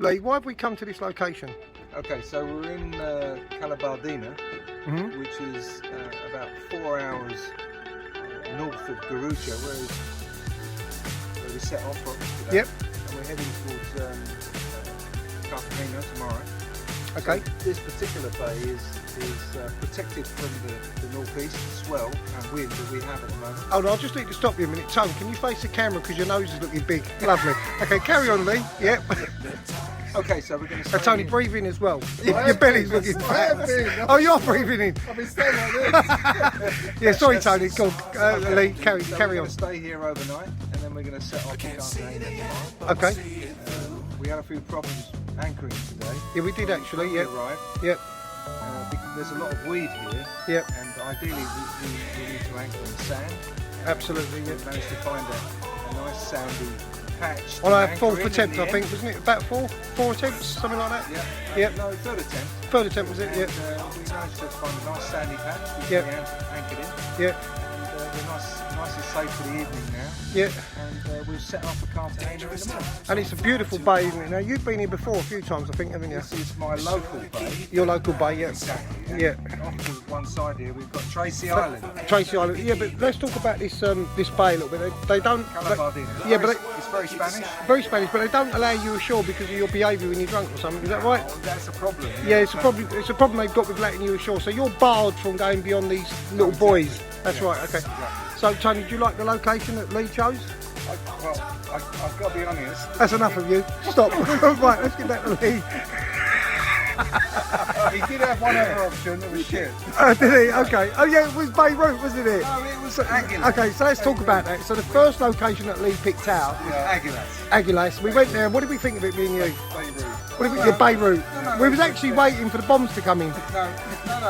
Lee, why have we come to this location? Okay, so we're in Cartagena, which is about 4 hours north of Garrucha, where we set off from today. Yep. And we're heading towards Cartagena tomorrow. Okay. So this particular bay is protected from the northeast swell and wind that we have at the moment. Oh no, I just need to stop you a minute. Tone, can you face the camera because your nose is looking big? Lovely. Okay, carry on, Lee. Yep. Okay, so we're going to. Tony, breathe in as well. Your belly's looking fat. Oh, you're breathing in. I've been staying like this. Yeah, sorry, Tony. Go on, Lee. Carry We're on. going to stay here overnight, and then we're going to set off to Cartagena tomorrow. Okay. We had a few problems anchoring today. Yeah, we did actually. We Yep. arrived. Yep. Because there's a lot of weed here. Yep. And ideally we need to anchor in sand. Absolutely. We Yep. managed to find a nice sandy patch. On our fourth attempt, I think, wasn't it? About four attempts, something like that. Yeah. Yep. No, third attempt. Third attempt was it? And, Yep. we managed to find a nice sandy patch which Yep. we anchored in. Yep. And we're nice and safe for the evening now. Yep. And we'll set off for Cartagena in the morning. And it's a beautiful bay, isn't it? Now you've been here before a few times, I think, haven't you? This is my local bay. Your local bay, yeah. Exactly. Yeah. Off to one side here we've got Tracy Island. Tracy Island. Yeah, but let's talk about this this bay a little bit. They don't. Cartagena. Yeah, but it's very Spanish. Very Spanish, but they don't allow you ashore because of your behaviour when you're drunk or something. Is that right? Oh, that's a problem. Yeah, it's a problem. It's a problem they've got with letting you ashore. So you're barred from going beyond these little buoys. That's right. Okay. Exactly. So Tony, do you like the location that Lee chose? I've got to be honest. That's enough of you. Stop. Right, let's get back to Lee. He did have one other option that was shit. Did he? Okay. Oh yeah, it was Beirut, wasn't it? No, it was Aguilas. Okay, so let's talk about that. So the first location that Lee picked out was Aguilas. Aguilas. We went there, and what did we think of it being you? Beirut. What did we think? Beirut. No, we was actually waiting for the bombs to come in. No,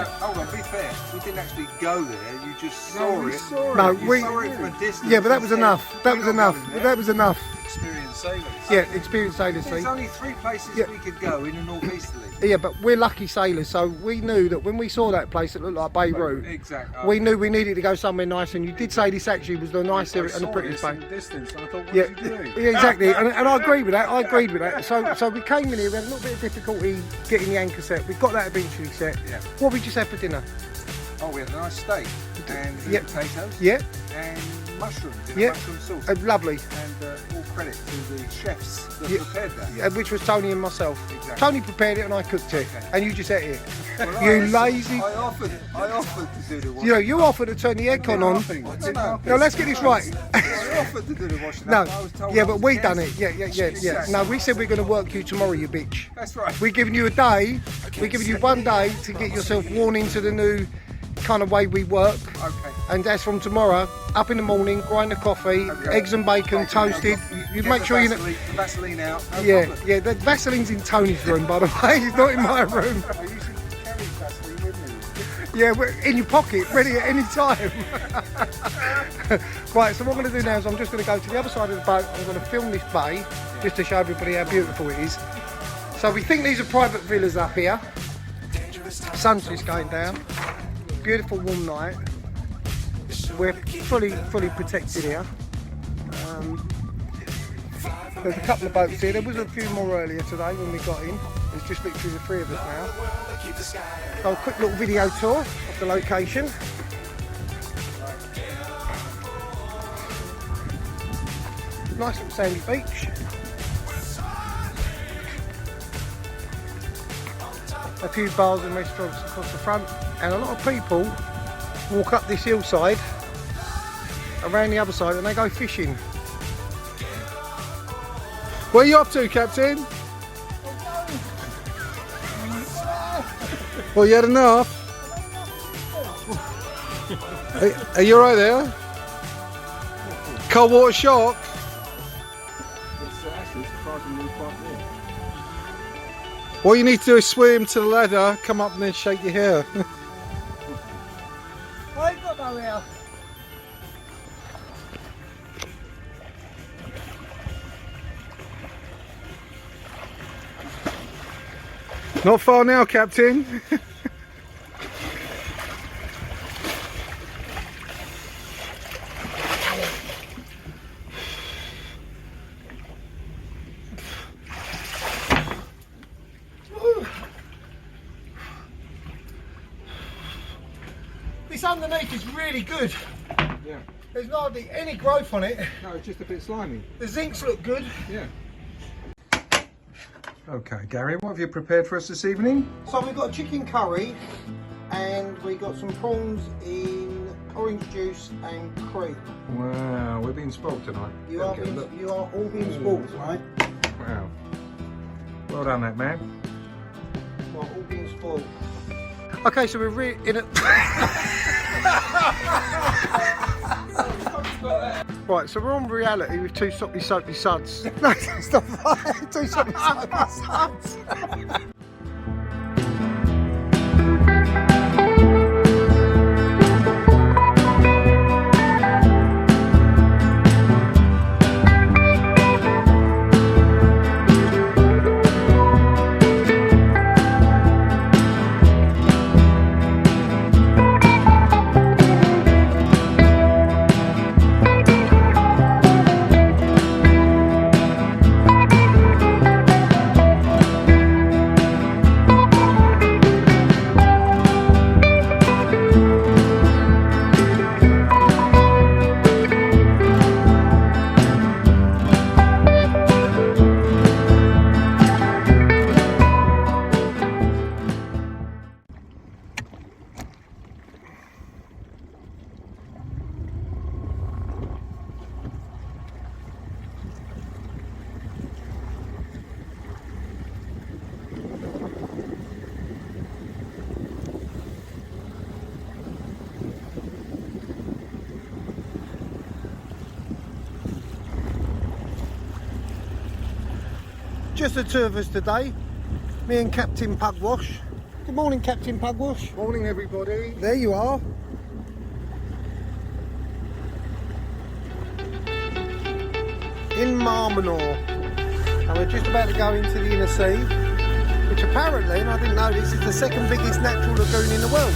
hold on, be fair. We didn't actually go there, you just saw it. No, you saw it from a distance. Yeah, but that was enough. That was enough. That was enough. Experienced sailors. Yeah, experienced sailors. There's See? only 3 places we could go in the northeasterly. Yeah, but we're lucky sailors, so we knew that when we saw that place that looked like Beirut, exactly. we knew we needed to go somewhere nice, and you did say this actually was the nicer and the prettiest bay. Distance, and I thought, what Yeah, is he doing? yeah, exactly, and I agree with that. I agreed with that. So we came in here. We had a little bit of difficulty getting the anchor set. We got that eventually set. Yeah. What did we just have for dinner? Oh, we had a nice steak and potatoes. Yeah. And mushrooms in Yeah. a mushroom sauce. Lovely. And all credit to the chefs that prepared that. Yeah, which was Tony and myself. Exactly. Tony prepared it and I cooked it, Okay. and you just ate it. Well, You lazy. I offered to do the washing. You know, you offered to turn the aircon on. No, let's get this right. I offered to do the washing. No, I was told yeah, I but was we to done cancel. it. Yeah. No, we said we're going to work you tomorrow, you bitch. That's right. We're giving you a day. We're giving you one day to get yourself worn into the new kind of way we work. Okay. And that's from tomorrow. Up in the morning, grind the coffee, eggs and bacon, toasted. You Get make the sure you. Vaseline, the Vaseline out. No Yeah, problem. yeah. The Vaseline's in Tony's room, by the way. It's not in my room. I usually carry Vaseline with me. Yeah, we're in your pocket, ready at any time. Right, so what I'm going to do now is I'm just going to go to the other side of the boat. I'm going to film this bay just to show everybody how beautiful it is. So we think these are private villas up here. Sun's just going down. Beautiful warm night. We're fully protected here. There's a couple of boats here. There was a few more earlier today when we got in. There's just literally the 3 of us now. So a quick little video tour of the location. Nice little sandy beach. A few bars and restaurants across the front, and a lot of people walk up this hillside around the other side and they go fishing. Where are you up to, Captain? Well, you had enough? Are you right there? Cold water shock? All you need to do is swim to the ladder, come up and then shake your hair. I ain't got no hair. Not far now, Captain. this underneath is really good. Yeah. There's hardly any growth on it. No, it's just a bit slimy. The zincs look good. Yeah. Okay, Gary, what have you prepared for us this evening? So we've got a chicken curry and we got some prawns in orange juice and cream. Wow, we're being spoiled tonight. You are all being spoiled tonight. Wow. Well done, that man. You are all being spoiled. Okay, so we're in it. Right, so we're on reality with two soppy suds. No, that's not right. Two soppy suds. Just the two of us today, me and Captain Pugwash. Good morning, Captain Pugwash. Morning, everybody. There you are. In Marmanor. And we're just about to go into the inner sea, which apparently, and I didn't know this, is the second biggest natural lagoon in the world.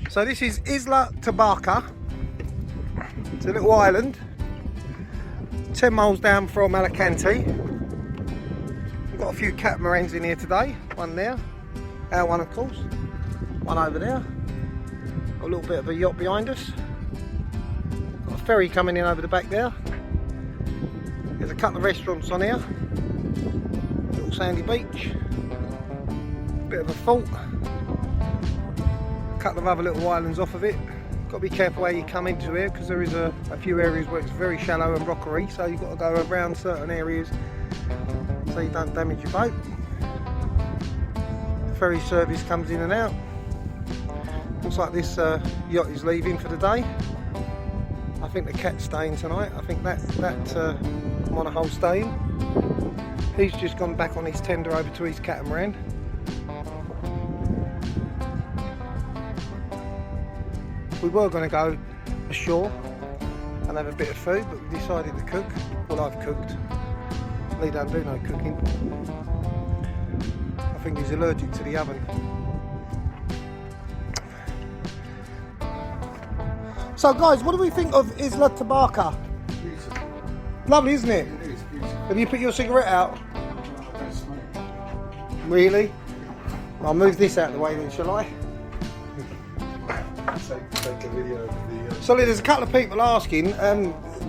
So this is Isla Tabarca. It's a little island, 10 miles down from Alicante. We've got a few catamarans in here today. One there, our one of course. One over there. Got a little bit of a yacht behind us. Got a ferry coming in over the back there. There's a couple of restaurants on here. Little sandy beach. Bit of a fort. A couple of other little islands off of it. Got to be careful where you come into here because there is a few areas where it's very shallow and rockery, so you've got to go around certain areas so you don't damage your boat. The ferry service comes in and out. Looks like this yacht is leaving for the day. I think the cat's staying tonight. I think that monohull's staying. He's just gone back on his tender over to his catamaran. We were going to go ashore and have a bit of food, but we decided to cook. Well, I've cooked. Lee don't do no cooking. I think he's allergic to the oven. So guys, what do we think of Isla Tabarca? Beautiful. Lovely, isn't it? It is beautiful. Have you put your cigarette out? I don't smoke. Really? I'll move this out of the way then, shall I? Take a video of the. So there's a couple of people asking,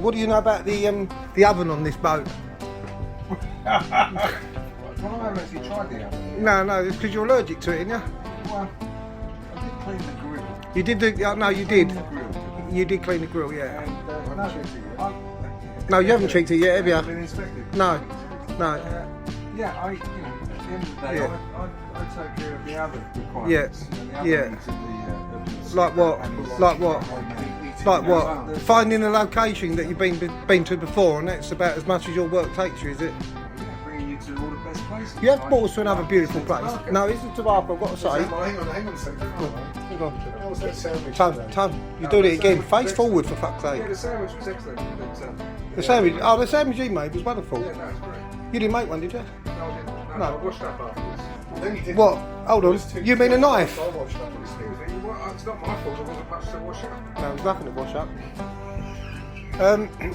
what do you know about the oven on this boat? Well, I haven't actually tried the oven. No, it's because you're allergic to it, isn't you? Well, I did clean the grill. You did do, no, you did. The grill. You did clean the grill, yeah. And, No, you haven't checked it yet, have I've you? been inspected. No. Yeah, at the end of the day, Yeah. I take care of the other requirements. And the other Yeah. needs of the Like what? Like what? Like Yeah, what? Finding a location that you've been to before, and that's about as much as your work takes you, is it? bringing you to all the best places. You have brought us to another beautiful place. No, it's the Tabarca, I've got to say. Hang on a second. Hang on. How was that sandwich? Tom, you're doing it again. Face forward, for fuck's sake. Yeah, the sandwich was excellent. The sandwich you made was wonderful. Yeah, no, it's great. You didn't make one, did you? No, I didn't. No. I washed up afterwards. Then you did. What? Hold on. You mean a knife? I watched that. Excuse me, it's not my fault. There wasn't much to wash up. No, there's nothing to wash up.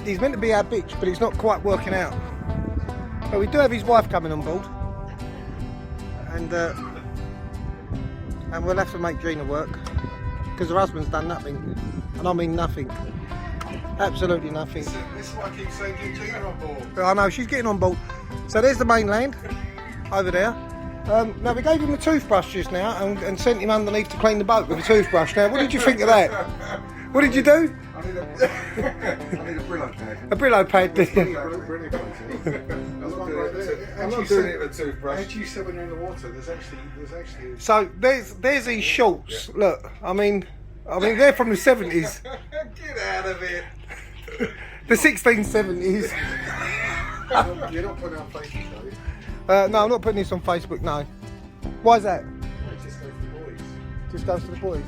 He's meant to be our bitch, but it's not quite working out. But we do have his wife coming on board, and we'll have to make Gina work because her husband's done nothing, and I mean nothing, absolutely nothing. This is what I keep saying, get Gina on board. I know she's getting on board. So there's the mainland over there. Now we gave him a toothbrush just now and sent him underneath to clean the boat with a toothbrush. Now, what did you think of that? What did you do? I need a Brillo pad. A Brillo pad, did you? I'm not doing it with a toothbrush. As you said when you're in the water, there's actually. So there's these shorts. Look, I mean they're from the 70s, Get out of it. the 1670s. You're not putting out Facebook, are you? No, I'm not putting this on Facebook. No. Why is that? It just goes to the boys. Just goes to the boys.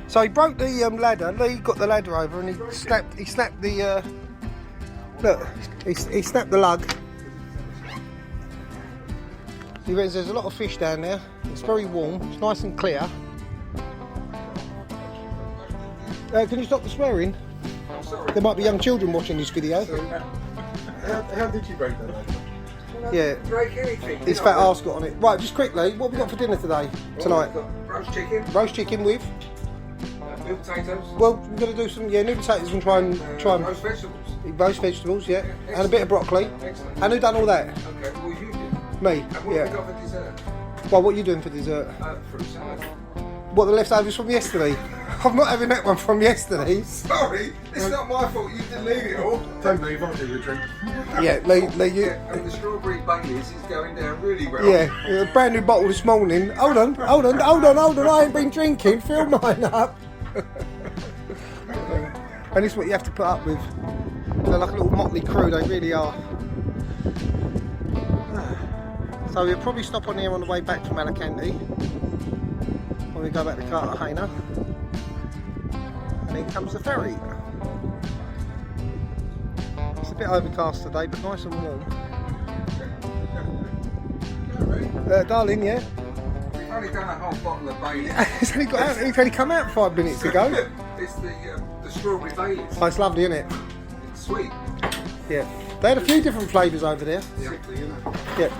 So he broke the ladder. Lee got the ladder over and he snapped the look. He snapped the lug. He reckons there's a lot of fish down there. It's very warm. It's nice and clear. Can you stop the swearing? I'm sorry. There might be young children watching this video. How did you break that ladder? Yeah. Break anything. His fat arse got on it. Right, just quickly, what have we got for dinner today? Tonight? We've got roast chicken, Roast chicken with? new potatoes, Well, we're going to do some, new potatoes and try and roast vegetables. roast vegetables, yeah, and a bit of broccoli. Excellent. And who done all that? Okay, well you did. Me, And what have we yeah. got for dessert? Well, what are you doing for dessert? Fruit salad. What, the leftovers from yesterday? I'm not having that one from yesterday. Sorry, it's not my fault. You didn't leave it all. Don't leave, I'll give you a drink. Yeah, Lee, you... And the strawberry Baileys is going down really well. Yeah, a brand new bottle this morning. Hold on, I ain't been drinking, fill mine up. And this is what you have to put up with. They're like a little motley crew, they really are. So we'll probably stop on here on the way back from Alicante when we go back to Cartagena. And then comes the ferry. It's a bit overcast today, but nice and warm. Darling, yeah? We've only done a whole bottle of Baileys. It's only come out 5 minutes ago. It's the strawberry Baileys. Oh, it's lovely, isn't it? It's sweet. Yeah. They had a few different flavours over there. Sickly, you know. Yeah.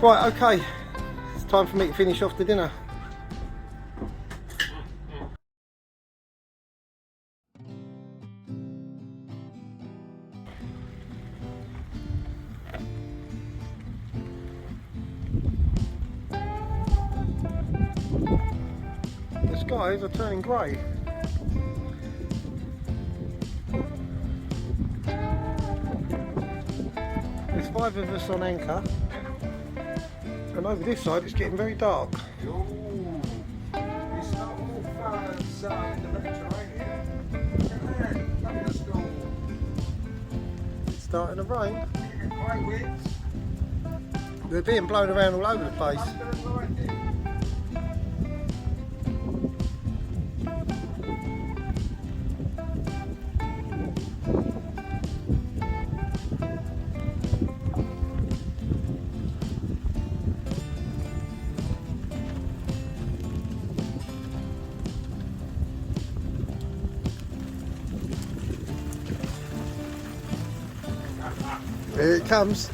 Right, okay. It's time for me to finish off the dinner. The skies are turning grey. There's 5 of us on anchor, and over this side it's getting very dark. Ooh. It's not all fun and sun in the Mediterranean. Look at that, thunderstorm. It's starting to rain. Quite wet. They're being blown around all over the place. I don't like it. Here it comes.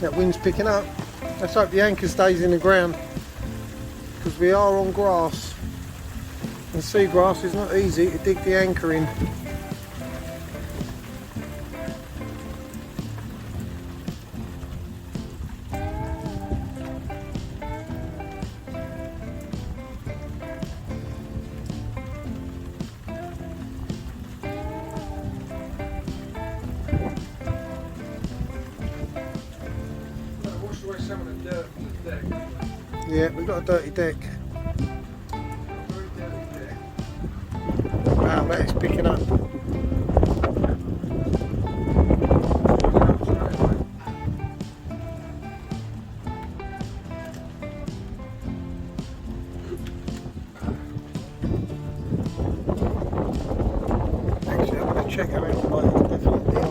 That wind's picking up. Let's hope the anchor stays in the ground, because we are on grass, and seagrass is not easy to dig the anchor in. Wash away some of the dirt from the deck. Yeah, we've got a dirty deck. Very dirty deck. Wow, that is picking up. Actually, I'm going to check her out. Right, it's definitely on.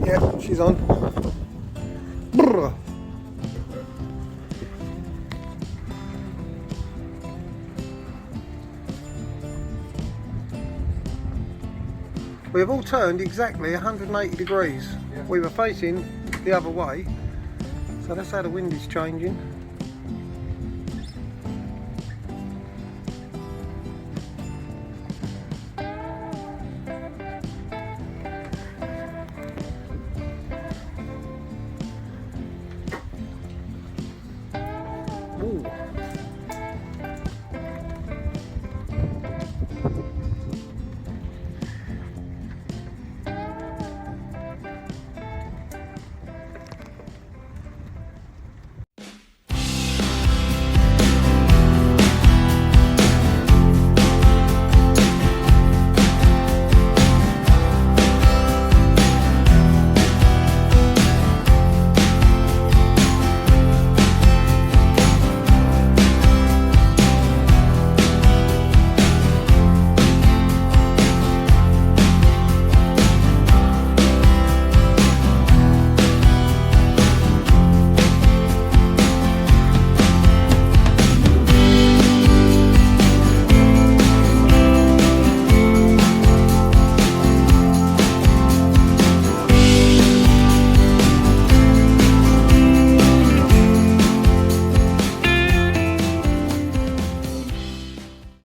Yeah, she's on. Brrr. We have all turned exactly 180 degrees. Yeah. We were facing the other way, so that's how the wind is changing.